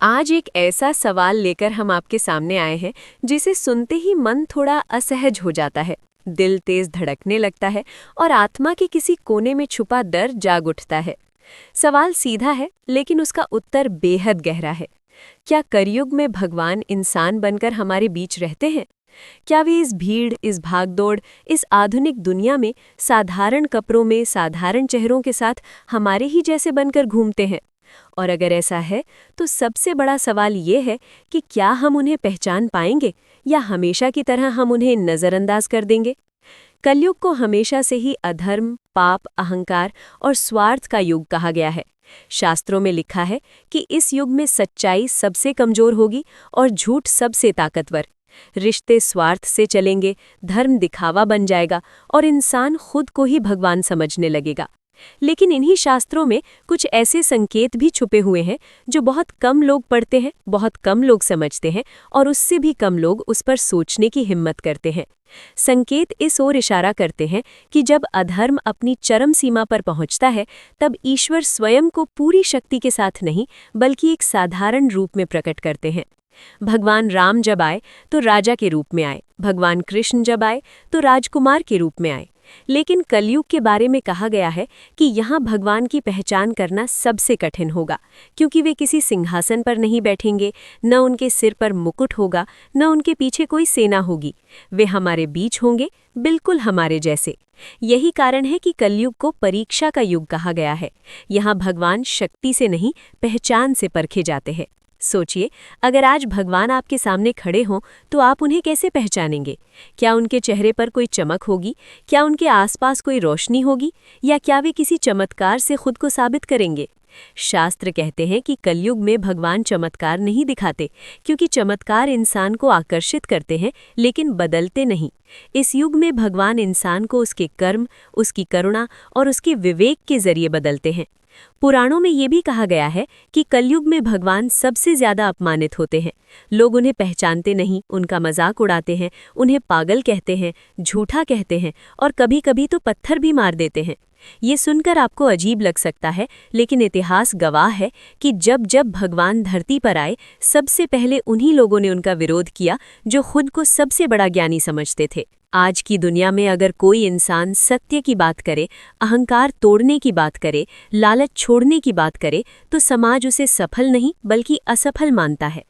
आज एक ऐसा सवाल लेकर हम आपके सामने आए हैं जिसे सुनते ही मन थोड़ा असहज हो जाता है, दिल तेज धड़कने लगता है और आत्मा के किसी कोने में छुपा डर जाग उठता है। सवाल सीधा है, लेकिन उसका उत्तर बेहद गहरा है। क्या कलयुग में भगवान इंसान बनकर हमारे बीच रहते हैं? क्या वे इस भीड़, इस भागदौड़, इस आधुनिक दुनिया में साधारण कपड़ों में साधारण चेहरों के साथ हमारे ही जैसे बनकर घूमते हैं? और अगर ऐसा है, तो सबसे बड़ा सवाल ये है कि क्या हम उन्हें पहचान पाएंगे या हमेशा की तरह हम उन्हें नज़रअंदाज कर देंगे? कलयुग को हमेशा से ही अधर्म, पाप, अहंकार और स्वार्थ का युग कहा गया है। शास्त्रों में लिखा है कि इस युग में सच्चाई सबसे कमजोर होगी और झूठ सबसे ताकतवर। रिश्ते स्वार्थ से चलेंगे, धर्म दिखावा बन जाएगा और इंसान खुद को ही भगवान समझने लगेगा। लेकिन इन्हीं शास्त्रों में कुछ ऐसे संकेत भी छुपे हुए हैं जो बहुत कम लोग पढ़ते हैं, बहुत कम लोग समझते हैं और उससे भी कम लोग उस पर सोचने की हिम्मत करते हैं। संकेत इस ओर इशारा करते हैं कि जब अधर्म अपनी चरम सीमा पर पहुंचता है, तब ईश्वर स्वयं को पूरी शक्ति के साथ नहीं, बल्कि एक साधारण रूप में प्रकट करते हैं। भगवान राम जब आए तो राजा के रूप में आए, भगवान कृष्ण जब आए तो राजकुमार के रूप में आए। लेकिन कलयुग के बारे में कहा गया है कि यहाँ भगवान की पहचान करना सबसे कठिन होगा, क्योंकि वे किसी सिंहासन पर नहीं बैठेंगे, न उनके सिर पर मुकुट होगा, न उनके पीछे कोई सेना होगी। वे हमारे बीच होंगे, बिल्कुल हमारे जैसे। यही कारण है कि कलयुग को परीक्षा का युग कहा गया है। यहाँ भगवान शक्ति से नहीं, पहचान से परखे जाते हैं। सोचिए, अगर आज भगवान आपके सामने खड़े हों तो आप उन्हें कैसे पहचानेंगे? क्या उनके चेहरे पर कोई चमक होगी? क्या उनके आसपास कोई रोशनी होगी? या क्या वे किसी चमत्कार से खुद को साबित करेंगे? शास्त्र कहते हैं कि कलयुग में भगवान चमत्कार नहीं दिखाते, क्योंकि चमत्कार इंसान को आकर्षित करते हैं लेकिन बदलते नहीं। इस युग में भगवान इंसान को उसके कर्म, उसकी करुणा और उसके विवेक के जरिए बदलते हैं। पुराणों में ये भी कहा गया है कि कलयुग में भगवान सबसे ज्यादा अपमानित होते हैं। लोग उन्हें पहचानते नहीं, उनका मजाक उड़ाते हैं, उन्हें पागल कहते हैं, झूठा कहते हैं और कभी-कभी तो पत्थर भी मार देते हैं। ये सुनकर आपको अजीब लग सकता है, लेकिन इतिहास गवाह है कि जब जब भगवान धरती पर आए, सबसे पहले उन्हीं लोगों ने उनका विरोध किया जो खुद को सबसे बड़ा ज्ञानी समझते थे। आज की दुनिया में अगर कोई इंसान सत्य की बात करे, अहंकार तोड़ने की बात करे, लालच छोड़ने की बात करे, तो समाज उसे सफल नहीं बल्कि असफल मानता है।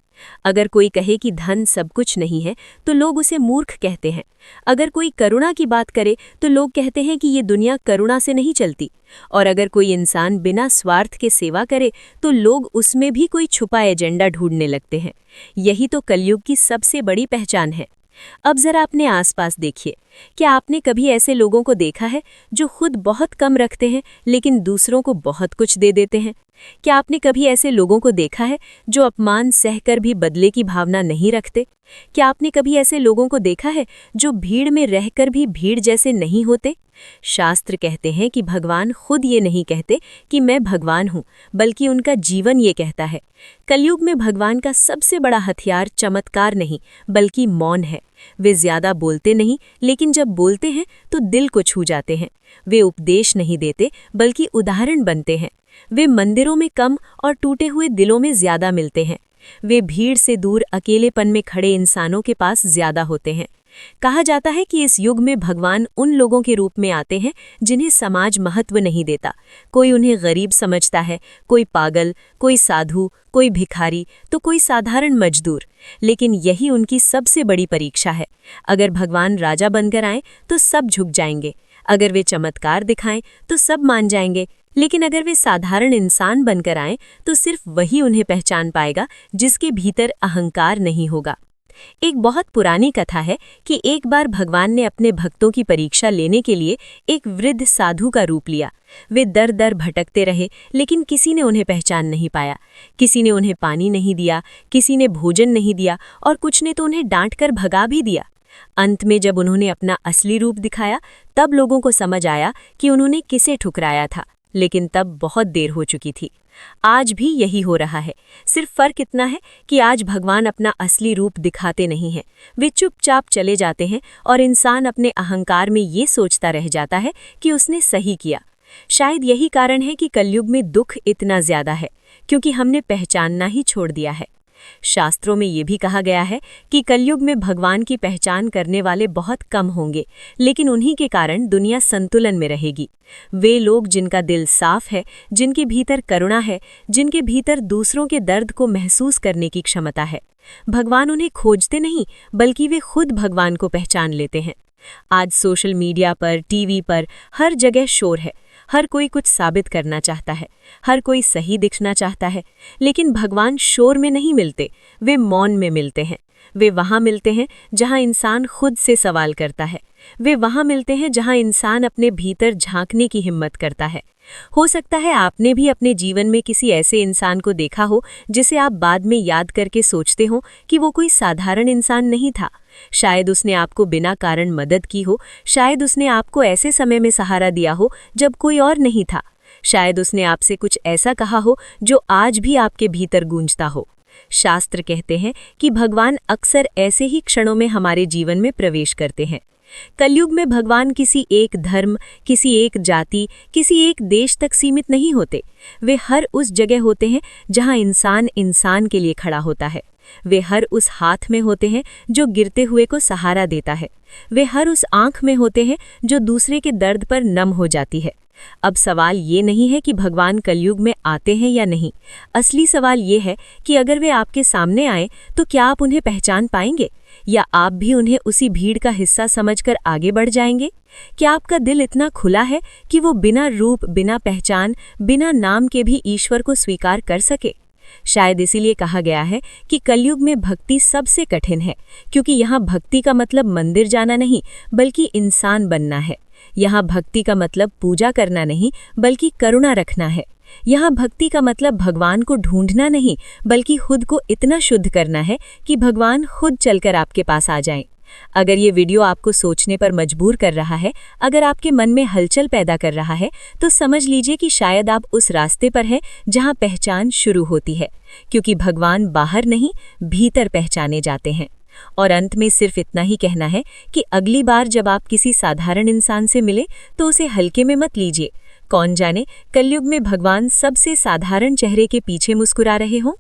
अगर कोई कहे कि धन सब कुछ नहीं है, तो लोग उसे मूर्ख कहते हैं। अगर कोई करुणा की बात करे तो लोग कहते हैं कि ये दुनिया करुणा से नहीं चलती। और अगर कोई इंसान बिना स्वार्थ के सेवा करे तो लोग उसमें भी कोई छुपा एजेंडा ढूंढने लगते हैं। यही तो कलयुग की सबसे बड़ी पहचान है। अब जरा अपने आसपास देखिए, क्या आपने कभी ऐसे लोगों को देखा है जो खुद बहुत कम रखते हैं लेकिन दूसरों को बहुत कुछ दे देते हैं? क्या आपने कभी ऐसे लोगों को देखा है जो अपमान सहकर भी बदले की भावना नहीं रखते? क्या आपने कभी ऐसे लोगों को देखा है जो भीड़ में रहकर भी भीड़ जैसे नहीं होते? शास्त्र कहते हैं कि भगवान खुद ये नहीं कहते कि मैं भगवान हूँ, बल्कि उनका जीवन ये कहता है। कलयुग में भगवान का सबसे बड़ा हथियार चमत्कार नहीं, बल्कि मौन है। वे ज्यादा बोलते नहीं, लेकिन जब बोलते हैं तो दिल को छू जाते हैं। वे उपदेश नहीं देते, बल्कि उदाहरण बनते हैं। वे मंदिरों में कम और टूटे हुए दिलों में ज्यादा मिलते हैं। वे भीड़ से दूर अकेलेपन में खड़े इंसानों के पास ज्यादा होते हैं। कहा जाता है कि इस युग में भगवान उन लोगों के रूप में आते हैं जिन्हें समाज महत्व नहीं देता। कोई उन्हें गरीब समझता है, कोई पागल, कोई साधु, कोई भिखारी, तो कोई साधारण मजदूर। लेकिन यही उनकी सबसे बड़ी परीक्षा है। अगर भगवान राजा बनकर आए तो सब झुक जाएंगे। अगर वे चमत्कार दिखाएं तो सब मान जाएंगे। लेकिन अगर वे साधारण इंसान बनकर आएं तो सिर्फ वही उन्हें पहचान पाएगा जिसके भीतर अहंकार नहीं होगा। एक बहुत पुरानी कथा है कि एक बार भगवान ने अपने भक्तों की परीक्षा लेने के लिए एक वृद्ध साधु का रूप लिया। वे दर दर भटकते रहे, लेकिन किसी ने उन्हें पहचान नहीं पाया। किसी ने उन्हें पानी नहीं दिया, किसी ने भोजन नहीं दिया और कुछ ने तो उन्हें डांटकर भगा भी दिया। अंत में जब उन्होंने अपना असली रूप दिखाया, तब लोगों को समझ आया कि उन्होंने किसे ठुकराया था, लेकिन तब बहुत देर हो चुकी थी। आज भी यही हो रहा है। सिर्फ फर्क इतना है कि आज भगवान अपना असली रूप दिखाते नहीं हैं। वे चुपचाप चले जाते हैं और इंसान अपने अहंकार में ये सोचता रह जाता है कि उसने सही किया। शायद यही कारण है कि कलयुग में दुख इतना ज्यादा है, क्योंकि हमने पहचानना ही छोड़ दिया है। शास्त्रों में ये भी कहा गया है कि कलयुग में भगवान की पहचान करने वाले बहुत कम होंगे, लेकिन उन्हीं के कारण दुनिया संतुलन में रहेगी। वे लोग जिनका दिल साफ है, जिनके भीतर करुणा है, जिनके भीतर दूसरों के दर्द को महसूस करने की क्षमता है। भगवान उन्हें खोजते नहीं, बल्कि वे खुद भगवान को पहचान लेते हैं। आज सोशल मीडिया पर, टीवी पर हर जगह शोर है। हर कोई कुछ साबित करना चाहता है, हर कोई सही दिखना चाहता है, लेकिन भगवान शोर में नहीं मिलते, वे मौन में मिलते हैं। वे वहाँ मिलते हैं जहाँ इंसान खुद से सवाल करता है। वे वहाँ मिलते हैं जहाँ इंसान अपने भीतर झांकने की हिम्मत करता है। हो सकता है आपने भी अपने जीवन में किसी ऐसे इंसान को देखा हो जिसे आप बाद में याद करके सोचते हो कि वो कोई साधारण इंसान नहीं था। शायद उसने आपको बिना कारण मदद की हो, शायद उसने आपको ऐसे समय में सहारा दिया हो जब कोई और नहीं था, शायद उसने आपसे कुछ ऐसा कहा हो जो आज भी आपके भीतर गूंजता हो। शास्त्र कहते हैं कि भगवान अक्सर ऐसे ही क्षणों में हमारे जीवन में प्रवेश करते हैं। कलयुग में भगवान किसी एक धर्म, किसी एक जाति, किसी एक देश तक सीमित नहीं होते। वे हर उस जगह होते हैं जहां इंसान इंसान के लिए खड़ा होता है। वे हर उस हाथ में होते हैं जो गिरते हुए को सहारा देता है। वे हर उस आंख में होते हैं जो दूसरे के दर्द पर नम हो जाती है। अब सवाल ये नहीं है कि भगवान कलयुग में आते हैं या नहीं। असली सवाल ये है कि अगर वे आपके सामने आए तो क्या आप उन्हें पहचान पाएंगे, या आप भी उन्हें उसी भीड़ का हिस्सा समझकर आगे बढ़ जाएंगे? क्या आपका दिल इतना खुला है कि वो बिना रूप, बिना पहचान, बिना नाम के भी ईश्वर को स्वीकार कर सके? शायद इसीलिए कहा गया है कि कलयुग में भक्ति सबसे कठिन है, क्योंकि यहाँ भक्ति का मतलब मंदिर जाना नहीं, बल्कि इंसान बनना है। यहाँ भक्ति का मतलब पूजा करना नहीं, बल्कि करुणा रखना है। यहाँ भक्ति का मतलब भगवान को ढूंढना नहीं, बल्कि खुद को इतना शुद्ध करना है कि भगवान खुद चलकर आपके पास आ जाएं। अगर ये वीडियो आपको सोचने पर मजबूर कर रहा है, अगर आपके मन में हलचल पैदा कर रहा है, तो समझ लीजिए कि शायद आप उस रास्ते पर हैं जहाँ पहचान शुरू होती है, क्योंकि भगवान बाहर नहीं, भीतर पहचाने जाते हैं। और अंत में सिर्फ इतना ही कहना है कि अगली बार जब आप किसी साधारण इंसान से मिले तो उसे हल्के में मत लीजिए। कौन जाने कलयुग में भगवान सबसे साधारण चेहरे के पीछे मुस्कुरा रहे हों।